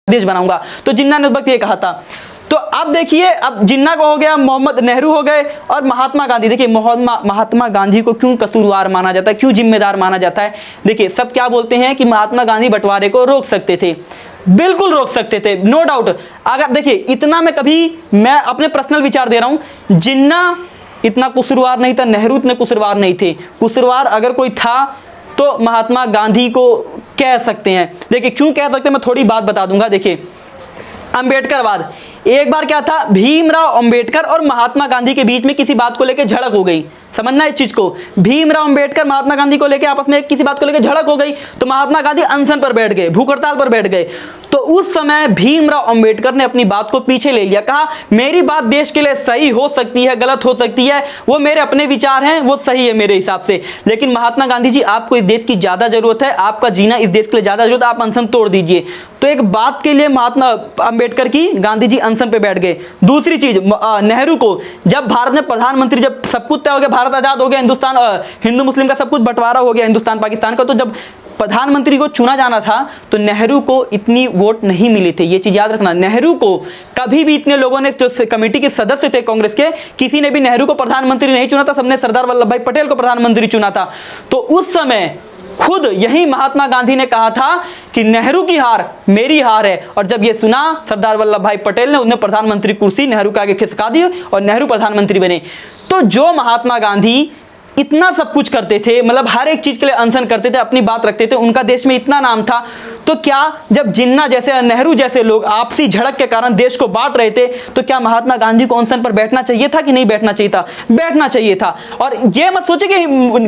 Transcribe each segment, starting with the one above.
देश बनाऊंगा। तो जिन्ना ने उस वक्त ये कहा था। तो अब देखिए, अब जिन्ना को हो गया, मोहम्मद नेहरू हो गए और महात्मा गांधी। देखिए महात्मा गांधी को क्यों कसूरवार माना जाता है, क्यों जिम्मेदार माना जाता है? देखिए सब क्या बोलते हैं कि महात्मा गांधी बंटवारे को रोक सकते थे, बिल्कुल रोक सकते थे, नो डाउट। अगर देखिए इतना मैं अपने पर्सनल विचार दे रहा हूं, जिन्ना इतना कसूरवार नहीं था, नेहरू इतने कसूरवार नहीं थे। कसूरवार अगर कोई था तो महात्मा गांधी को कह सकते हैं। देखिए क्यों कह सकते हैं, मैं थोड़ी बात बता दूंगा। देखिए अंबेडकरवाद, एक बार क्या था, भीमराव अंबेडकर और महात्मा गांधी के बीच में किसी बात को लेकर झड़प हो गई। समझना इस चीज को, भीमराव अंबेडकर महात्मा गांधी को लेकर आपस में किसी बात को लेकर झड़प हो गई, तो महात्मा गांधी अनशन पर बैठ गए, भूख हड़ताल पर बैठ गए। तो उस समय भीमराव अंबेडकर ने अपनी बात को पीछे ले लिया, कहा मेरी बात देश के लिए सही हो सकती है, गलत हो सकती है, वो मेरे अपने विचार हैं, वो सही है मेरे हिसाब से, लेकिन महात्मा गांधी जी आपको इस देश की ज्यादा जरूरत है, आपका जीना इस देश के लिए ज्यादा जरूरत है, आप अनशन तोड़ दीजिए। तो एक बात के लिए महात्मा अंबेडकर की गांधी जी अनशन पे बैठ गए। दूसरी चीज, नेहरू को जब भारत में प्रधानमंत्री, जब सब कुछ तय हो गया, भारत आजाद हो गया, हिंदुस्तान हिंदू मुस्लिम का सब कुछ बंटवारा हो गया हिंदुस्तान पाकिस्तान का, तो जब प्रधानमंत्री को चुना जाना था तो नेहरू को इतनी वोट नहीं मिली थी। ये चीज याद रखना, नेहरू को कभी भी इतने लोगों ने, जो कमेटी के सदस्य थे कांग्रेस के, किसी ने भी नेहरू को प्रधानमंत्री नहीं चुना था, सबने सरदार वल्लभ भाई पटेल को प्रधानमंत्री चुना था। तो उस समय खुद यही महात्मा गांधी ने कहा था कि नेहरू की हार मेरी हार है, और जब ये सुना सरदार वल्लभ भाई पटेल ने, उन्हें प्रधानमंत्री कुर्सी नेहरू के आगे खिसका दी और नेहरू प्रधानमंत्री बने। तो जो महात्मा गांधी इतना सब कुछ करते थे, मतलब हर एक चीज के लिए अनशन करते थे, अपनी बात रखते थे, उनका देश में इतना नाम था, तो क्या जब जिन्ना जैसे, नेहरू जैसे लोग आपसी झड़प के कारण देश को बांट रहे थे, तो क्या महात्मा गांधी को अनशन पर बैठना चाहिए था कि नहीं बैठना चाहिए था? बैठना चाहिए था। और ये मत सोचे कि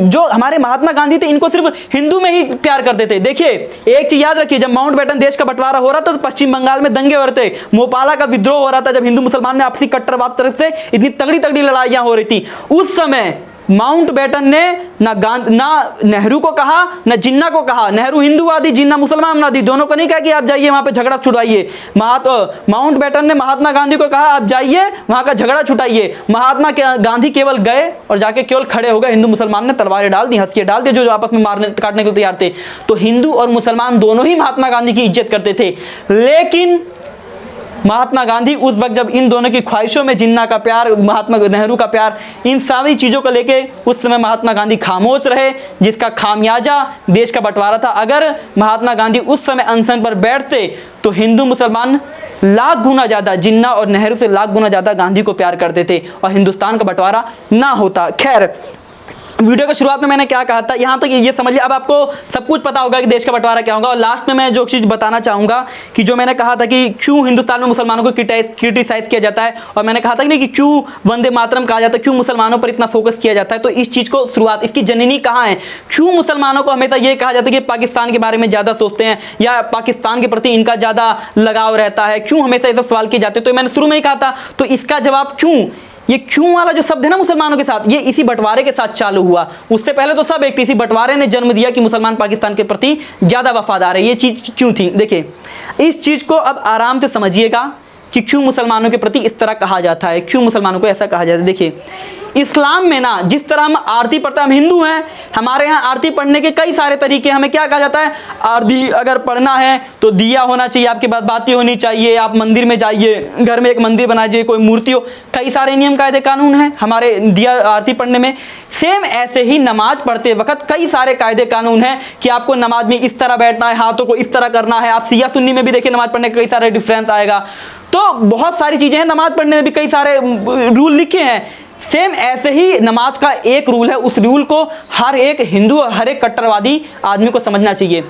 जो हमारे महात्मा गांधी थे इनको सिर्फ हिंदू में ही प्यार करते थे। देखिए एक चीज याद रखिए, जब माउंटबेटन देश का बंटवारा हो रहा था तो पश्चिम बंगाल में दंगे हो रहे थे, मोपाला का विद्रोह हो रहा था, जब हिंदू मुसलमान में आपसी कट्टरवाद तरफ से इतनी तगड़ी तगड़ी लड़ाइयां हो रही थी, उस समय माउंटबेटन ने ना नेहरू को कहा, ना जिन्ना को कहा। नेहरू हिंदूवादी, जिन्ना मुसलमानवादी, दोनों को नहीं कहा कि आप जाइए वहां पे झगड़ा छुड़ाइए। माउंटबेटन ने महात्मा गांधी को कहा आप जाइए वहां का झगड़ा छुटाइए। महात्मा गांधी केवल गए और जाके केवल खड़े हो गए, हिंदू मुसलमान ने तलवारें डाल दी, हंसिए डाल दिए, जो आपस में मारने काटने के लिए तैयार थे। तो हिंदू और मुसलमान दोनों ही महात्मा गांधी की इज्जत करते थे, लेकिन महात्मा गांधी उस वक्त जब इन दोनों की ख्वाहिशों में, जिन्ना का प्यार, महात्मा नेहरू का प्यार, इन सारी चीजों को लेके उस समय महात्मा गांधी खामोश रहे, जिसका खामियाजा देश का बंटवारा था। अगर महात्मा गांधी उस समय अनशन पर बैठते तो हिंदू मुसलमान लाख गुना ज्यादा, जिन्ना और नेहरू से लाख गुना ज्यादा गांधी को प्यार करते थे और हिंदुस्तान का बंटवारा ना होता। खैर, वीडियो की शुरुआत में मैंने क्या कहा था, यहां तक ये समझिए, अब आपको सब कुछ पता होगा कि देश का बंटवारा क्या होगा। और लास्ट में मैं जो चीज बताना चाहूंगा कि जो मैंने कहा था कि क्यों हिंदुस्तान में मुसलमानों को क्रिटिसाइज किया जाता है, और मैंने कहा था कि क्यों वंदे मातरम कहा जाता है, क्यों मुसलमानों पर इतना फोकस किया जाता है। तो इस चीज को शुरुआत, इसकी जननी कहाँ है? क्यों मुसलमानों को हमेशा ये कहा जाता है कि पाकिस्तान के बारे में ज्यादा सोचते हैं या पाकिस्तान के प्रति इनका ज्यादा लगाव रहता है, क्यों हमेशा ऐसा सवाल किए जाते हैं? तो मैंने शुरू में ही कहा था, तो इसका जवाब क्यों, ये क्यों वाला जो शब्द है ना मुसलमानों के साथ, ये इसी बंटवारे के साथ चालू हुआ। उससे पहले तो सब एक थी, इसी बंटवारे ने जन्म दिया कि मुसलमान पाकिस्तान के प्रति ज्यादा वफादार है। ये चीज क्यों थी? देखिए इस चीज को अब आराम से समझिएगा कि क्यों मुसलमानों के प्रति इस तरह कहा जाता है, क्यों मुसलमानों को ऐसा कहा जाता है। देखिए इस्लाम में ना, जिस तरह हम आरती पढ़ते हैं, हम हिंदू हैं, हमारे यहाँ आरती पढ़ने के कई सारे तरीके। हमें क्या कहा जाता है, आरती अगर पढ़ना है तो दिया होना चाहिए, आपके पास बाती होनी चाहिए, आप मंदिर में जाइए, घर में एक मंदिर बनाइए, कोई मूर्ति हो, कई सारे नियम कायदे कानून हैं हमारे दिया आरती पढ़ने में। सेम ऐसे ही नमाज पढ़ते वक्त कई सारे कायदे कानून हैं कि आपको नमाज में इस तरह बैठना है, हाथों को इस तरह करना है। आप सिया सुन्नी में भी देखिए नमाज पढ़ने के कई सारे डिफरेंस आएगा। तो बहुत सारी चीजें हैं, नमाज पढ़ने में भी कई सारे रूल लिखे हैं। सेम ऐसे ही नमाज का एक रूल है, उस रूल को हर एक हिंदू और हर एक कट्टरवादी आदमी को समझना चाहिए।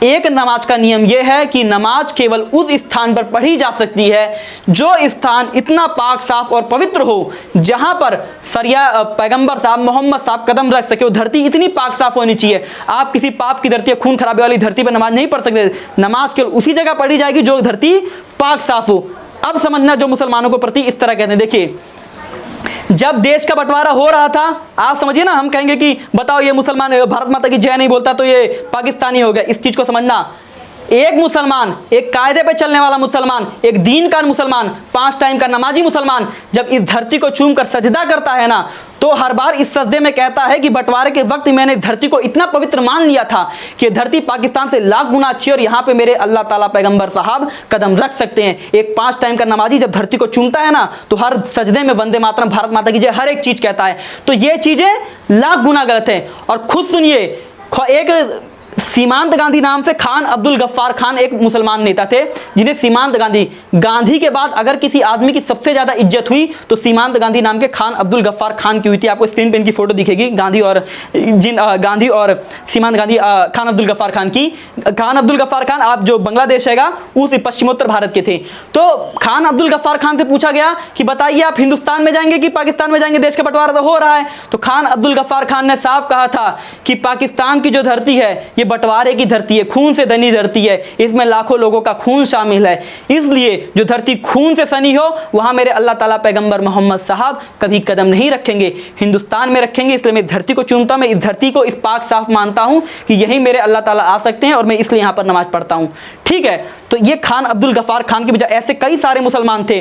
एक नमाज का नियम यह है कि नमाज केवल उस स्थान पर पढ़ी जा सकती है जो स्थान इतना पाक साफ और पवित्र हो, जहां पर पैगंबर साहब मोहम्मद साहब कदम रख सके। वो धरती इतनी पाक साफ होनी चाहिए। आप किसी पाप की धरती, खून खराबे वाली धरती पर नमाज नहीं पढ़ सकते। नमाज केवल उसी जगह पढ़ी जाएगी जो धरती पाक साफ हो। अब समझना, जो मुसलमानों को प्रति इस तरह कहते हैं। देखिए जब देश का बंटवारा हो रहा था, आप समझिए ना, हम कहेंगे कि बताओ ये मुसलमान भारत माता की जय नहीं बोलता तो ये पाकिस्तानी हो गया। इस चीज को समझना, एक मुसलमान, एक कायदे पे चलने वाला मुसलमान, एक दीन का मुसलमान, 5 टाइम का नमाजी मुसलमान जब इस धरती को चूम कर सजदा करता है ना, तो हर बार इस सजदे में कहता है कि बंटवारे के वक्त मैंने धरती को इतना पवित्र मान लिया था कि धरती पाकिस्तान से लाख गुना अच्छी और यहाँ पे मेरे अल्लाह ताला पैगंबर साहब कदम रख सकते हैं। एक 5 टाइम का नमाजी जब धरती को चूमता है ना, तो हर सजदे में वंदे मातरम, भारत माता की जय, हर एक चीज कहता है। तो ये चीजें लाख गुना गलत है। और खुद सुनिए, एक सीमांत गांधी नाम से खान अब्दुल गफ्फार खान एक मुसलमान नेता थे, जिन्हें सीमांत गांधी के बाद अगर किसी आदमी की सबसे ज्यादा इज्जत हुई तो सीमांत गांधी नाम के खान अब्दुल गफ्फार खान की हुई थी। आपको स्क्रीन पे इनकी फोटो दिखेगी, गांधी और सीमांत गांधी, खान अब्दुल गफ्फार खान की। खान अब्दुल गफ्फार खान, आप जो बांग्लादेश हैगा उस पश्चिमोत्तर भारत के थे। तो खान अब्दुल गफ्फार खान से पूछा गया कि बताइए आप हिंदुस्तान में जाएंगे कि पाकिस्तान में जाएंगे, देश का बंटवारा तो हो रहा है। तो खान अब्दुल गफ्फार खान ने साफ कहा था कि पाकिस्तान की जो धरती है ये बंटवारे की धरती है, खून से धनी धरती है, इसमें लाखों लोगों का खून शामिल है, इसलिए जो धरती खून से सनी हो वहां मेरे अल्लाह ताला पैगंबर मोहम्मद साहब कभी कदम नहीं रखेंगे, हिंदुस्तान में रखेंगे। इसलिए मैं धरती को चुनता हूं, मैं इस धरती को इस पाक साफ मानता हूं कि यही मेरे अल्लाह ताला आ सकते हैं और मैं इसलिए यहां पर नमाज पढ़ता हूं। ठीक है, तो ये खान अब्दुल गफ्फार खान की वजह, ऐसे कई सारे मुसलमान थे